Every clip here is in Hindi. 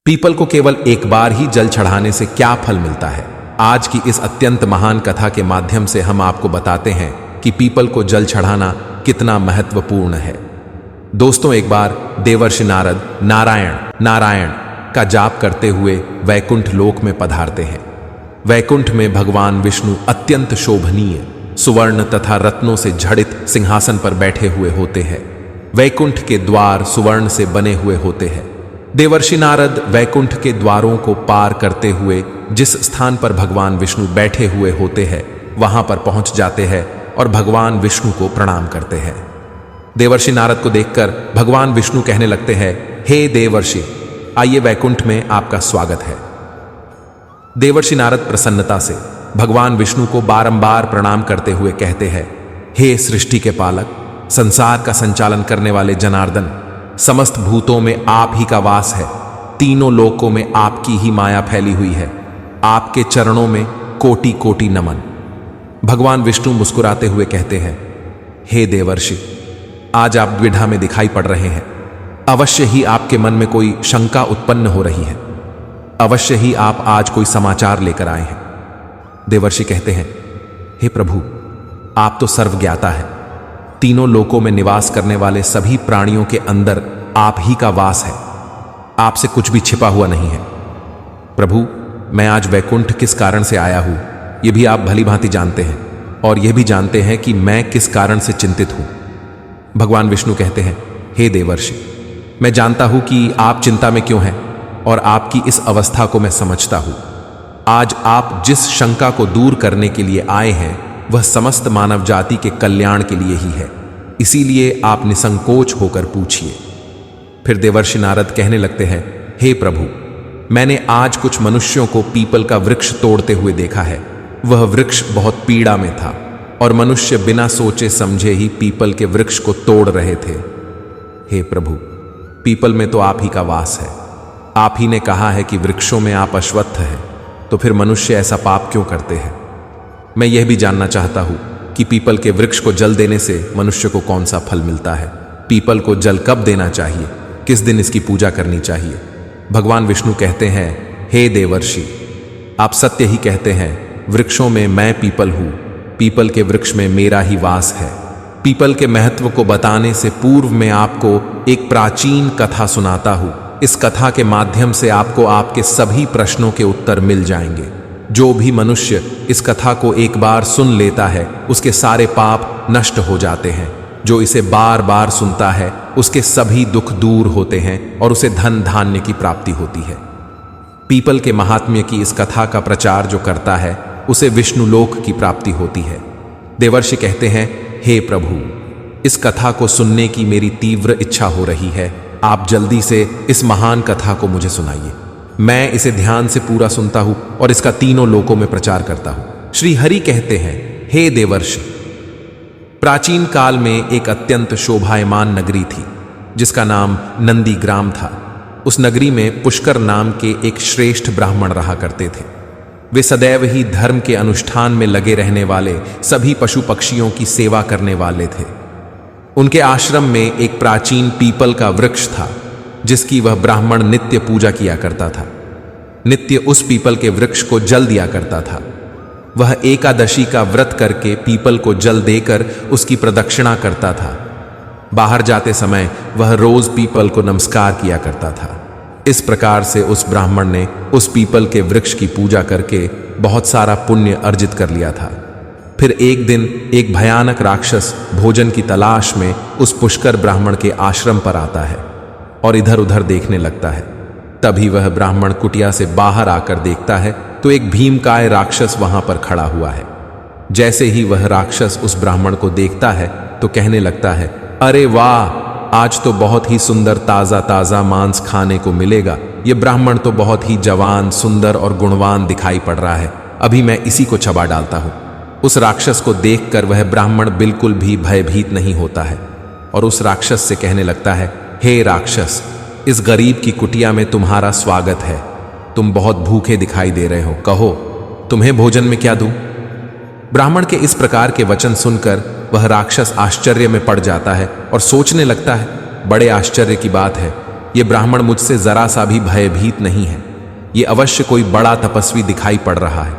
पीपल को केवल एक बार ही जल चढ़ाने से क्या फल मिलता है? आज की इस अत्यंत महान कथा के माध्यम से हम आपको बताते हैं कि पीपल को जल चढ़ाना कितना महत्वपूर्ण है। दोस्तों, एक बार देवर्षि नारद नारायण का जाप करते हुए वैकुंठ लोक में पधारते हैं। वैकुंठ में भगवान विष्णु अत्यंत शोभनीय सुवर्ण तथा रत्नों से जड़ित सिंहासन पर बैठे हुए होते हैं। वैकुंठ के द्वार सुवर्ण से बने हुए होते हैं। देवर्षि नारद वैकुंठ के द्वारों को पार करते हुए जिस स्थान पर भगवान विष्णु बैठे हुए होते हैं वहां पर पहुंच जाते हैं और भगवान विष्णु को प्रणाम करते हैं। देवर्षि नारद को देखकर भगवान विष्णु कहने लगते हैं, हे देवर्षि, आइए, वैकुंठ में आपका स्वागत है। देवर्षि नारद प्रसन्नता से भगवान विष्णु को बारंबार प्रणाम करते हुए कहते हैं, हे सृष्टि के पालक, संसार का संचालन करने वाले जनार्दन, समस्त भूतों में आप ही का वास है। तीनों लोकों में आपकी ही माया फैली हुई है। आपके चरणों में कोटि कोटि नमन। भगवान विष्णु मुस्कुराते हुए कहते हैं, हे देवर्षि, आज आप द्विधा में दिखाई पड़ रहे हैं। अवश्य ही आपके मन में कोई शंका उत्पन्न हो रही है। अवश्य ही आप आज कोई समाचार लेकर आए हैं। देवर्षि कहते हैं, हे प्रभु, आप तो सर्वज्ञाता है। तीनों लोकों में निवास करने वाले सभी प्राणियों के अंदर आप ही का वास है। आपसे कुछ भी छिपा हुआ नहीं है। प्रभु, मैं आज वैकुंठ किस कारण से आया हूं, यह भी आप भली भांति जानते हैं, और यह भी जानते हैं कि मैं किस कारण से चिंतित हूं। भगवान विष्णु कहते हैं, हे देवर्षि, मैं जानता हूं कि आप चिंता में क्यों हैं, और आपकी इस अवस्था को मैं समझता हूं। आज आप जिस शंका को दूर करने के लिए आए हैं वह समस्त मानव जाति के कल्याण के लिए ही है। इसीलिए आप निसंकोच होकर पूछिए। फिर देवर्षि नारद कहने लगते हैं, हे प्रभु, मैंने आज कुछ मनुष्यों को पीपल का वृक्ष तोड़ते हुए देखा है। वह वृक्ष बहुत पीड़ा में था और मनुष्य बिना सोचे समझे ही पीपल के वृक्ष को तोड़ रहे थे। हे प्रभु, पीपल में तो आप ही का वास है। आप ही ने कहा है कि वृक्षों में आप अश्वत्थ हैं, तो फिर मनुष्य ऐसा पाप क्यों करते हैं? मैं यह भी जानना चाहता हूं कि पीपल के वृक्ष को जल देने से मनुष्य को कौन सा फल मिलता है। पीपल को जल कब देना चाहिए, किस दिन इसकी पूजा करनी चाहिए? भगवान विष्णु कहते हैं, हे देवर्षि, आप सत्य ही कहते हैं। वृक्षों में मैं पीपल हूं। पीपल के वृक्ष में मेरा ही वास है। पीपल के महत्व को बताने से पूर्व मैं आपको एक प्राचीन कथा सुनाता हूं। इस कथा के माध्यम से आपको आपके सभी प्रश्नों के उत्तर मिल जाएंगे। जो भी मनुष्य इस कथा को एक बार सुन लेता है उसके सारे पाप नष्ट हो जाते हैं। जो इसे बार बार सुनता है उसके सभी दुख दूर होते हैं और उसे धन धान्य की प्राप्ति होती है। पीपल के महात्म्य की इस कथा का प्रचार जो करता है उसे विष्णुलोक की प्राप्ति होती है। देवर्षि कहते हैं, हे प्रभु, इस कथा को सुनने की मेरी तीव्र इच्छा हो रही है। आप जल्दी से इस महान कथा को मुझे सुनाइए। मैं इसे ध्यान से पूरा सुनता हूं और इसका तीनों लोकों में प्रचार करता हूं। श्री हरि कहते हैं, हे देवर्षि, प्राचीन काल में एक अत्यंत शोभायमान नगरी थी जिसका नाम नंदी ग्राम था। उस नगरी में पुष्कर नाम के एक श्रेष्ठ ब्राह्मण रहा करते थे। वे सदैव ही धर्म के अनुष्ठान में लगे रहने वाले सभी पशु पक्षियों की सेवा करने वाले थे। उनके आश्रम में एक प्राचीन पीपल का वृक्ष था जिसकी वह ब्राह्मण नित्य पूजा किया करता था। नित्य उस पीपल के वृक्ष को जल दिया करता था। वह एकादशी का व्रत करके पीपल को जल देकर उसकी प्रदक्षिणा करता था। बाहर जाते समय वह रोज पीपल को नमस्कार किया करता था। इस प्रकार से उस ब्राह्मण ने उस पीपल के वृक्ष की पूजा करके बहुत सारा पुण्य अर्जित कर लिया था। फिर एक दिन एक भयानक राक्षस भोजन की तलाश में उस पुष्कर ब्राह्मण के आश्रम पर आता है और इधर उधर देखने लगता है। तभी वह ब्राह्मण कुटिया से बाहर आकर देखता है तो एक भीमकाय राक्षस वहां पर खड़ा हुआ है। जैसे ही वह राक्षस उस ब्राह्मण को देखता है तो कहने लगता है, अरे वाह, आज तो बहुत ही सुंदर ताजा ताजा मांस खाने को मिलेगा। ये ब्राह्मण तो बहुत ही जवान, सुंदर और गुणवान दिखाई पड़ रहा है। अभी मैं इसी को चबा डालता हूं। उस राक्षस को देखकर वह ब्राह्मण बिल्कुल भी भयभीत नहीं होता है और उस राक्षस से कहने लगता है, हे राक्षस, इस गरीब की कुटिया में तुम्हारा स्वागत है। तुम बहुत भूखे दिखाई दे रहे हो। कहो, तुम्हें भोजन में क्या दूं? ब्राह्मण के इस प्रकार के वचन सुनकर वह राक्षस आश्चर्य में पड़ जाता है और सोचने लगता है, बड़े आश्चर्य की बात है, ये ब्राह्मण मुझसे जरा सा भी भयभीत नहीं है, ये अवश्य कोई बड़ा तपस्वी दिखाई पड़ रहा है।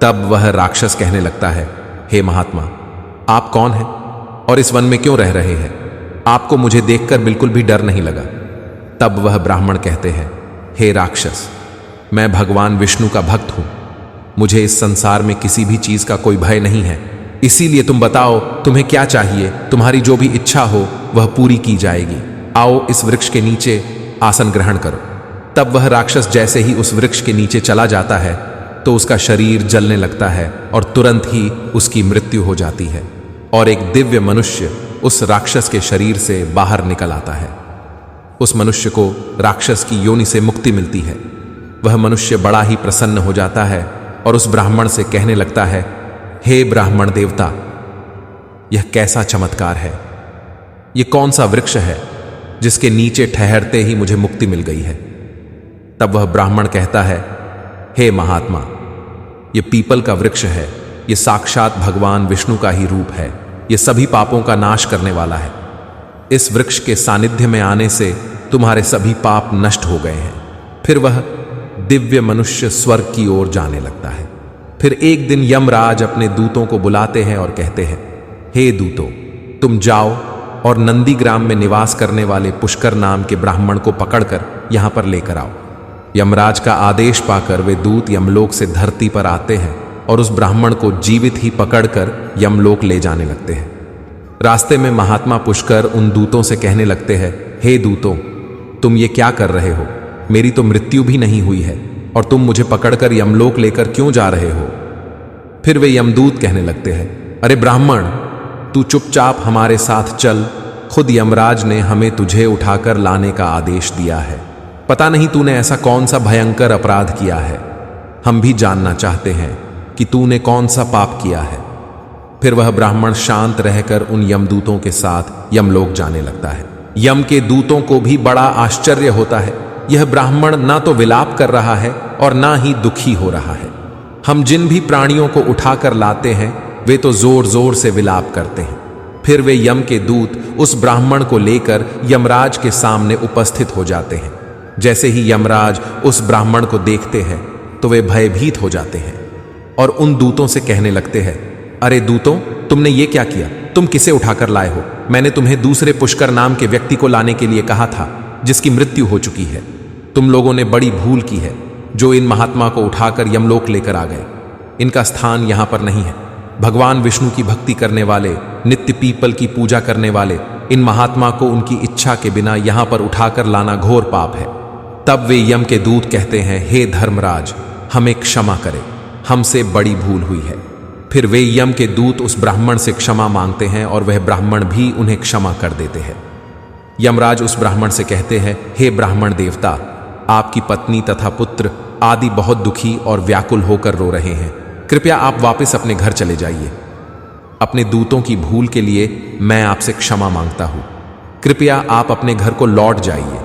तब वह राक्षस कहने लगता है, हे महात्मा, आप कौन हैं और इस वन में क्यों रह रहे हैं? आपको मुझे देखकर बिल्कुल भी डर नहीं लगा। तब वह ब्राह्मण कहते हैं, हे राक्षस, मैं भगवान विष्णु का भक्त हूं, मुझे इस संसार में किसी भी चीज का कोई भय नहीं है, इसीलिए तुम बताओ तुम्हें क्या चाहिए, तुम्हारी जो भी इच्छा हो वह पूरी की जाएगी। आओ इस वृक्ष के नीचे आसन ग्रहण करो। तब वह राक्षस जैसे ही उस वृक्ष के नीचे चला जाता है तो उसका शरीर जलने लगता है और तुरंत ही उसकी मृत्यु हो जाती है और एक दिव्य मनुष्य उस राक्षस के शरीर से बाहर निकल आता है। उस मनुष्य को राक्षस की योनि से मुक्ति मिलती है। वह मनुष्य बड़ा ही प्रसन्न हो जाता है और उस ब्राह्मण से कहने लगता है, हे ब्राह्मण देवता, यह कैसा चमत्कार है, यह कौन सा वृक्ष है जिसके नीचे ठहरते ही मुझे मुक्ति मिल गई है? तब वह ब्राह्मण कहता है, हे महात्मा, यह पीपल का वृक्ष है, यह साक्षात भगवान विष्णु का ही रूप है, यह सभी पापों का नाश करने वाला है। इस वृक्ष के सानिध्य में आने से तुम्हारे सभी पाप नष्ट हो गए हैं। फिर वह दिव्य मनुष्य स्वर्ग की ओर जाने लगता है। फिर एक दिन यमराज अपने दूतों को बुलाते हैं और कहते हैं, हे दूतों, तुम जाओ और नंदीग्राम में निवास करने वाले पुष्कर नाम के ब्राह्मण को पकड़कर यहां पर लेकर आओ। यमराज का आदेश पाकर वे दूत यमलोक से धरती पर आते हैं और उस ब्राह्मण को जीवित ही पकड़कर यमलोक ले जाने लगते हैं। रास्ते में महात्मा पुष्कर उन दूतों से कहने लगते हैं, हे दूतों, तुम ये क्या कर रहे हो? मेरी तो मृत्यु भी नहीं हुई है और तुम मुझे पकड़कर यमलोक लेकर क्यों जा रहे हो? फिर वे यमदूत कहने लगते हैं, अरे ब्राह्मण, तू चुपचाप हमारे साथ चल, खुद यमराज ने हमें तुझे उठाकर लाने का आदेश दिया है। पता नहीं तूने ऐसा कौन सा भयंकर अपराध किया है, हम भी जानना चाहते हैं कि तूने कौन सा पाप किया है। फिर वह ब्राह्मण शांत रहकर उन यमदूतों के साथ यमलोक जाने लगता है। यम के दूतों को भी बड़ा आश्चर्य होता है, यह ब्राह्मण ना तो विलाप कर रहा है और ना ही दुखी हो रहा है। हम जिन भी प्राणियों को उठाकर लाते हैं वे तो जोर जोर से विलाप करते हैं। फिर वे यम के दूत उस ब्राह्मण को लेकर यमराज के सामने उपस्थित हो जाते हैं। जैसे ही यमराज उस ब्राह्मण को देखते हैं तो वे भयभीत हो जाते हैं और उन दूतों से कहने लगते हैं, अरे दूतों, तुमने ये क्या किया? तुम किसे उठाकर लाए हो? मैंने तुम्हें दूसरे पुष्कर नाम के व्यक्ति को लाने के लिए कहा था जिसकी मृत्यु हो चुकी है। तुम लोगों ने बड़ी भूल की है जो इन महात्मा को उठाकर यमलोक लेकर आ गए। इनका स्थान यहां पर नहीं है। भगवान विष्णु की भक्ति करने वाले, नित्य पीपल की पूजा करने वाले इन महात्मा को उनकी इच्छा के बिना यहां पर उठाकर लाना घोर पाप है। तब वे यम के दूत कहते हैं, हे धर्मराज, हमें क्षमा करें, हमसे बड़ी भूल हुई है। फिर वे यम के दूत उस ब्राह्मण से क्षमा मांगते हैं और वह ब्राह्मण भी उन्हें क्षमा कर देते हैं। यमराज उस ब्राह्मण से कहते हैं, हे ब्राह्मण देवता, आपकी पत्नी तथा पुत्र आदि बहुत दुखी और व्याकुल होकर रो रहे हैं। कृपया आप वापस अपने घर चले जाइए। अपने दूतों की भूल के लिए मैं आपसे क्षमा मांगता हूं। कृपया आप अपने घर को लौट जाइए।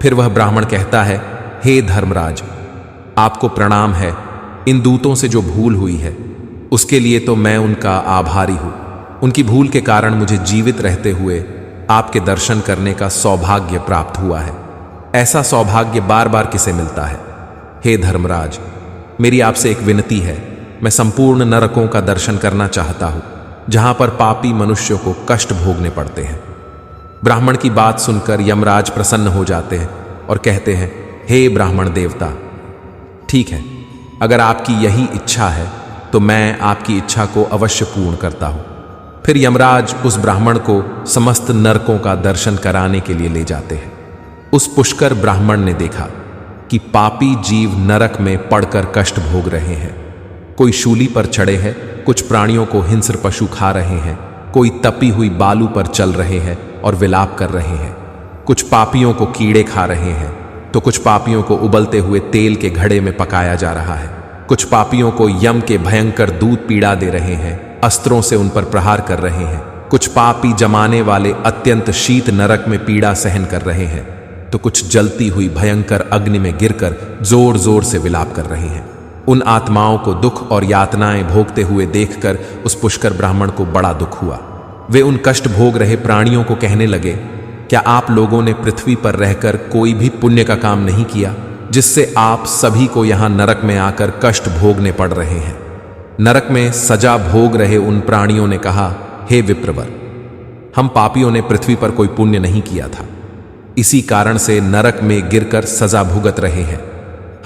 फिर वह ब्राह्मण कहता है, हे धर्मराज, आपको प्रणाम है। इन दूतों से जो भूल हुई है उसके लिए तो मैं उनका आभारी हूं। उनकी भूल के कारण मुझे जीवित रहते हुए आपके दर्शन करने का सौभाग्य प्राप्त हुआ है। ऐसा सौभाग्य बार बार किसे मिलता है? हे धर्मराज, मेरी आपसे एक विनती है। मैं संपूर्ण नरकों का दर्शन करना चाहता हूं जहां पर पापी मनुष्यों को कष्ट भोगने पड़ते हैं। ब्राह्मण की बात सुनकर यमराज प्रसन्न हो जाते हैं और कहते हैं, हे ब्राह्मण देवता, ठीक है, अगर आपकी यही इच्छा है तो मैं आपकी इच्छा को अवश्य पूर्ण करता हूं। फिर यमराज उस ब्राह्मण को समस्त नरकों का दर्शन कराने के लिए ले जाते हैं। उस पुष्कर ब्राह्मण ने देखा कि पापी जीव नरक में पड़कर कष्ट भोग रहे हैं। कोई शूली पर चढ़े हैं, कुछ प्राणियों को हिंस्र पशु खा रहे हैं, कोई तपी हुई बालू पर चल रहे हैं और विलाप कर रहे हैं, कुछ पापियों को कीड़े खा रहे हैं तो कुछ पापियों को उबलते हुए तेल के घड़े में पकाया जा रहा है, कुछ पापियों को यम के भयंकर दूत पीड़ा दे रहे हैं, अस्त्रों से उन पर प्रहार कर रहे हैं, कुछ पापी जमाने वाले अत्यंत शीत नरक में पीड़ा सहन कर रहे हैं तो कुछ जलती हुई भयंकर अग्नि में गिरकर जोर जोर से विलाप कर रहे हैं। उन आत्माओं को दुख और यातनाएं भोगते हुए देखकर उस पुष्कर ब्राह्मण को बड़ा दुख हुआ। वे उन कष्ट भोग रहे प्राणियों को कहने लगे, क्या आप लोगों ने पृथ्वी पर रहकर कोई भी पुण्य का काम नहीं किया, जिससे आप सभी को यहां नरक में आकर कष्ट भोगने पड़ रहे हैं? नरक में सजा भोग रहे उन प्राणियों ने कहा, हे विप्रवर, हम पापियों ने पृथ्वी पर कोई पुण्य नहीं किया था, इसी कारण से नरक में गिरकर सजा भुगत रहे हैं।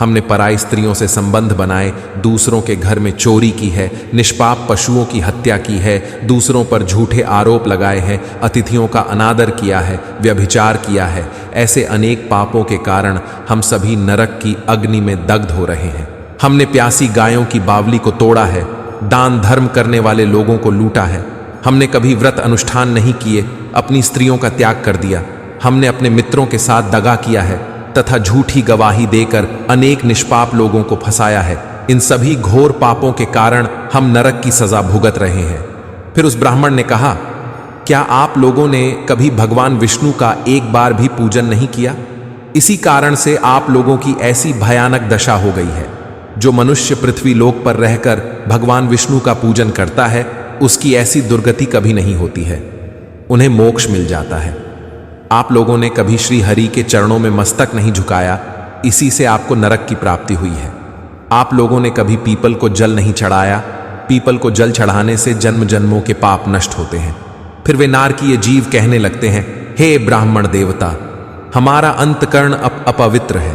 हमने पराई स्त्रियों से संबंध बनाए, दूसरों के घर में चोरी की है, निष्पाप पशुओं की हत्या की है, दूसरों पर झूठे आरोप लगाए हैं, अतिथियों का अनादर किया है, व्यभिचार किया है। ऐसे अनेक पापों के कारण हम सभी नरक की अग्नि में दग्ध हो रहे हैं। हमने प्यासी गायों की बावली को तोड़ा है, दान धर्म करने वाले लोगों को लूटा है। हमने कभी व्रत अनुष्ठान नहीं किए, अपनी स्त्रियों का त्याग कर दिया। हमने अपने मित्रों के साथ दगा किया है तथा झूठी गवाही देकर अनेक निष्पाप लोगों को फंसाया है। इन सभी घोर पापों के कारण हम नरक की सजा भुगत रहे हैं। फिर उस ब्राह्मण ने कहा, क्या आप लोगों ने कभी भगवान विष्णु का एक बार भी पूजन नहीं किया? इसी कारण से आप लोगों की ऐसी भयानक दशा हो गई है। जो मनुष्य पृथ्वी लोक पर रहकर भगवान विष्णु का पूजन करता है, उसकी ऐसी दुर्गति कभी नहीं होती है, उन्हें मोक्ष मिल जाता है। आप लोगों ने कभी श्री हरि के चरणों में मस्तक नहीं झुकाया, इसी से आपको नरक की प्राप्ति हुई है। आप लोगों ने कभी पीपल को जल नहीं चढ़ाया, पीपल को जल चढ़ाने से जन्म जन्मों के पाप नष्ट होते हैं। फिर वे नारकीय जीव कहने लगते हैं, हे ब्राह्मण देवता, हमारा अंतकरण अपवित्र है,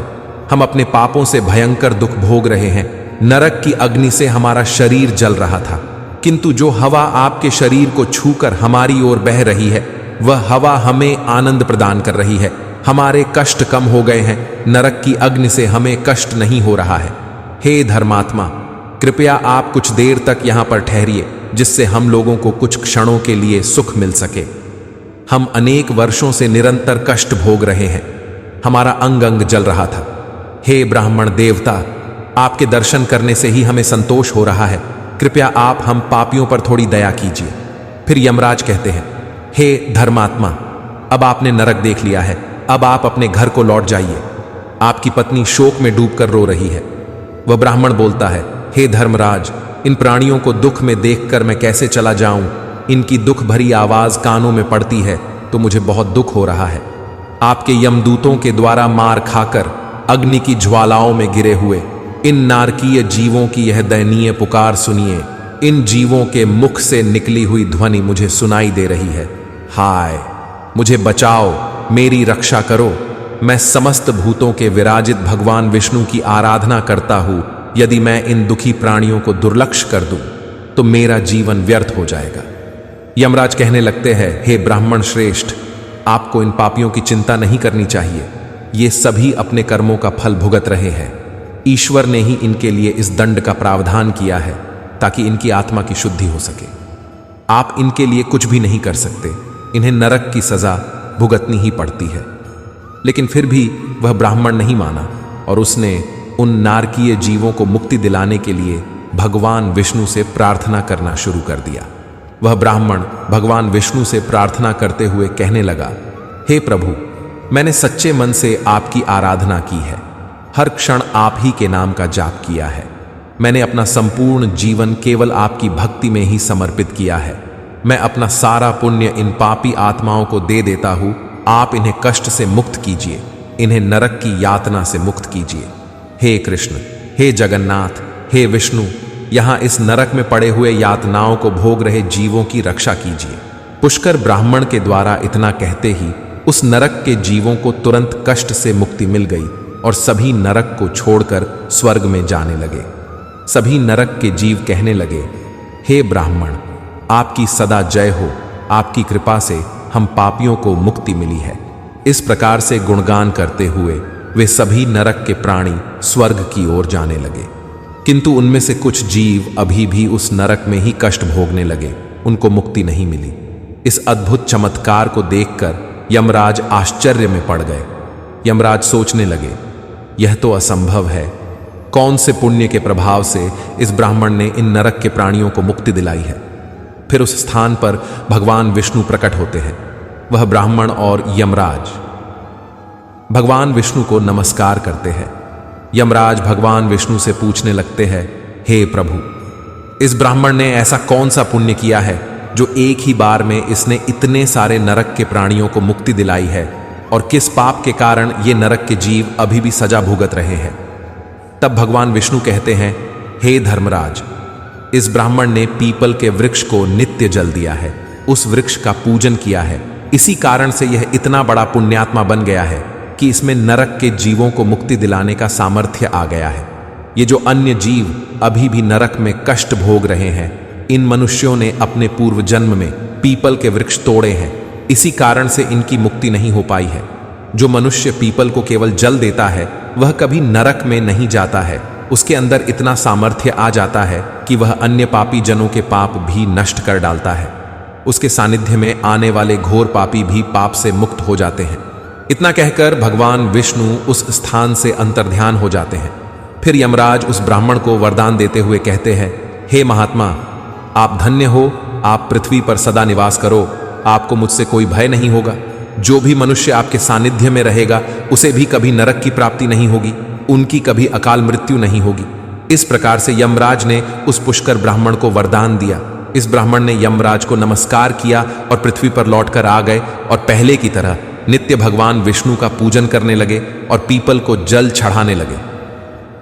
हम अपने पापों से भयंकर दुख भोग रहे हैं। नरक की अग्नि से हमारा शरीर जल रहा था, किंतु जो हवा आपके शरीर को छूकर हमारी ओर बह रही है, वह हवा हमें आनंद प्रदान कर रही है। हमारे कष्ट कम हो गए हैं, नरक की अग्नि से हमें कष्ट नहीं हो रहा है। हे धर्मात्मा, कृपया आप कुछ देर तक यहाँ पर ठहरिए, जिससे हम लोगों को कुछ क्षणों के लिए सुख मिल सके। हम अनेक वर्षों से निरंतर कष्ट भोग रहे हैं, हमारा अंग अंग जल रहा था। हे ब्राह्मण देवता, आपके दर्शन करने से ही हमें संतोष हो रहा है, कृपया आप हम पापियों पर थोड़ी दया कीजिए। फिर यमराज कहते हैं, हे धर्मात्मा, अब आपने नरक देख लिया है, अब आप अपने घर को लौट जाइए। आपकी पत्नी शोक में डूबकर रो रही है। वह ब्राह्मण बोलता है, हे धर्मराज, इन प्राणियों को दुख में देखकर मैं कैसे चला जाऊं? इनकी दुख भरी आवाज कानों में पड़ती है तो मुझे बहुत दुख हो रहा है। आपके यमदूतों के द्वारा मार खाकर अग्नि की ज्वालाओं में गिरे हुए इन नारकीय जीवों की यह दयनीय पुकार सुनिए। इन जीवों के मुख से निकली हुई ध्वनि मुझे सुनाई दे रही है, हाय मुझे बचाओ, मेरी रक्षा करो। मैं समस्त भूतों के विराजित भगवान विष्णु की आराधना करता हूं। यदि मैं इन दुखी प्राणियों को दुर्लक्ष्य कर दूं तो मेरा जीवन व्यर्थ हो जाएगा। यमराज कहने लगते हैं, हे ब्राह्मण श्रेष्ठ, आपको इन पापियों की चिंता नहीं करनी चाहिए। ये सभी अपने कर्मों का फल भुगत रहे हैं। ईश्वर ने ही इनके लिए इस दंड का प्रावधान किया है ताकि इनकी आत्मा की शुद्धि हो सके। आप इनके लिए कुछ भी नहीं कर सकते, इन्हें नरक की सजा भुगतनी ही पड़ती है। लेकिन फिर भी वह ब्राह्मण नहीं माना और उसने उन नारकीय जीवों को मुक्ति दिलाने के लिए भगवान विष्णु से प्रार्थना करना शुरू कर दिया। वह ब्राह्मण भगवान विष्णु से प्रार्थना करते हुए कहने लगा, हे प्रभु, मैंने सच्चे मन से आपकी आराधना की है, हर क्षण आप ही के नाम का जाप किया है। मैंने अपना संपूर्ण जीवन केवल आपकी भक्ति में ही समर्पित किया है। मैं अपना सारा पुण्य इन पापी आत्माओं को दे देता हूं। आप इन्हें कष्ट से मुक्त कीजिए, इन्हें नरक की यातना से मुक्त कीजिए। हे कृष्ण, हे जगन्नाथ, हे विष्णु, यहाँ इस नरक में पड़े हुए यातनाओं को भोग रहे जीवों की रक्षा कीजिए। पुष्कर ब्राह्मण के द्वारा इतना कहते ही उस नरक के जीवों को तुरंत कष्ट से मुक्ति मिल गई और सभी नरक को छोड़कर स्वर्ग में जाने लगे। सभी नरक के जीव कहने लगे, हे ब्राह्मण, आपकी सदा जय हो, आपकी कृपा से हम पापियों को मुक्ति मिली है। इस प्रकार से गुणगान करते हुए वे सभी नरक के प्राणी स्वर्ग की ओर जाने लगे। किंतु उनमें से कुछ जीव अभी भी उस नरक में ही कष्ट भोगने लगे, उनको मुक्ति नहीं मिली। इस अद्भुत चमत्कार को देखकर यमराज आश्चर्य में पड़ गए। यमराज सोचने लगे, यह तो असंभव है, कौन से पुण्य के प्रभाव से इस ब्राह्मण ने इन नरक के प्राणियों को मुक्ति दिलाई है। फिर उस स्थान पर भगवान विष्णु प्रकट होते हैं। वह ब्राह्मण और यमराज भगवान विष्णु को नमस्कार करते हैं। यमराज भगवान विष्णु से पूछने लगते हैं, हे प्रभु, इस ब्राह्मण ने ऐसा कौन सा पुण्य किया है जो एक ही बार में इसने इतने सारे नरक के प्राणियों को मुक्ति दिलाई है और किस पाप के कारण ये नरक के जीव अभी भी सजा भुगत रहे हैं। तब भगवान विष्णु कहते हैं, हे धर्मराज, इस ब्राह्मण ने पीपल के वृक्ष को नित्य जल दिया है, उस वृक्ष का पूजन किया है, इसी कारण से यह इतना बड़ा पुण्यात्मा बन गया है कि इसमें नरक के जीवों को मुक्ति दिलाने का सामर्थ्य आ गया है। ये जो अन्य जीव अभी भी नरक में कष्ट भोग रहे हैं, इन मनुष्यों ने अपने पूर्व जन्म में पीपल के वृक्ष तोड़े हैं, इसी कारण से इनकी मुक्ति नहीं हो पाई है। जो मनुष्य पीपल को केवल जल देता है वह कभी नरक में नहीं जाता है, उसके अंदर इतना सामर्थ्य आ जाता है कि वह अन्य पापी जनों के पाप भी नष्ट कर डालता है। उसके सानिध्य में आने वाले घोर पापी भी पाप से मुक्त हो जाते हैं। इतना कहकर भगवान विष्णु उस स्थान से अंतर्ध्यान हो जाते हैं। फिर यमराज उस ब्राह्मण को वरदान देते हुए कहते हैं, हे महात्मा, आप धन्य हो, आप पृथ्वी पर सदा निवास करो, आपको मुझसे कोई भय नहीं होगा। जो भी मनुष्य आपके सानिध्य में रहेगा उसे भी कभी नरक की प्राप्ति नहीं होगी, उनकी कभी अकाल मृत्यु नहीं होगी। इस प्रकार से यमराज ने उस पुष्कर ब्राह्मण को वरदान दिया। इस ब्राह्मण ने यमराज को नमस्कार किया और पृथ्वी पर लौटकर आ गए और पहले की तरह नित्य भगवान विष्णु का पूजन करने लगे और पीपल को जल चढ़ाने लगे।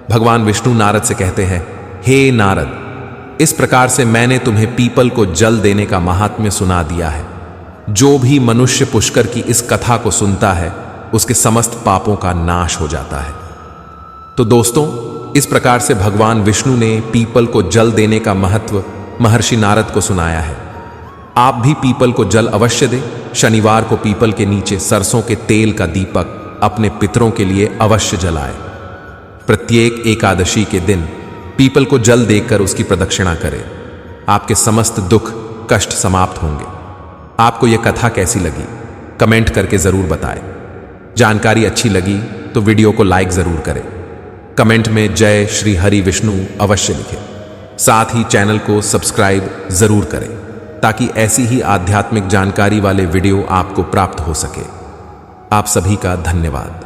भगवान विष्णु नारद से कहते हैं, हे नारद, इस प्रकार से मैंने तुम्हें पीपल को जल देने का महात्म्य सुना दिया है। जो भी मनुष्य पुष्कर की इस कथा को सुनता है उसके समस्त पापों का नाश हो जाता है। तो दोस्तों, इस प्रकार से भगवान विष्णु ने पीपल को जल देने का महत्व महर्षि नारद को सुनाया है। आप भी पीपल को जल अवश्य दें। शनिवार को पीपल के नीचे सरसों के तेल का दीपक अपने पितरों के लिए अवश्य जलाएं। प्रत्येक एकादशी के दिन पीपल को जल देकर उसकी प्रदक्षिणा करें। आपके समस्त दुख कष्ट समाप्त होंगे। आपको यह कथा कैसी लगी कमेंट करके जरूर बताएं। जानकारी अच्छी लगी तो वीडियो को लाइक जरूर करें। कमेंट में जय श्री हरि विष्णु अवश्य लिखें। साथ ही चैनल को सब्सक्राइब जरूर करें ताकि ऐसी ही आध्यात्मिक जानकारी वाले वीडियो आपको प्राप्त हो सके। आप सभी का धन्यवाद।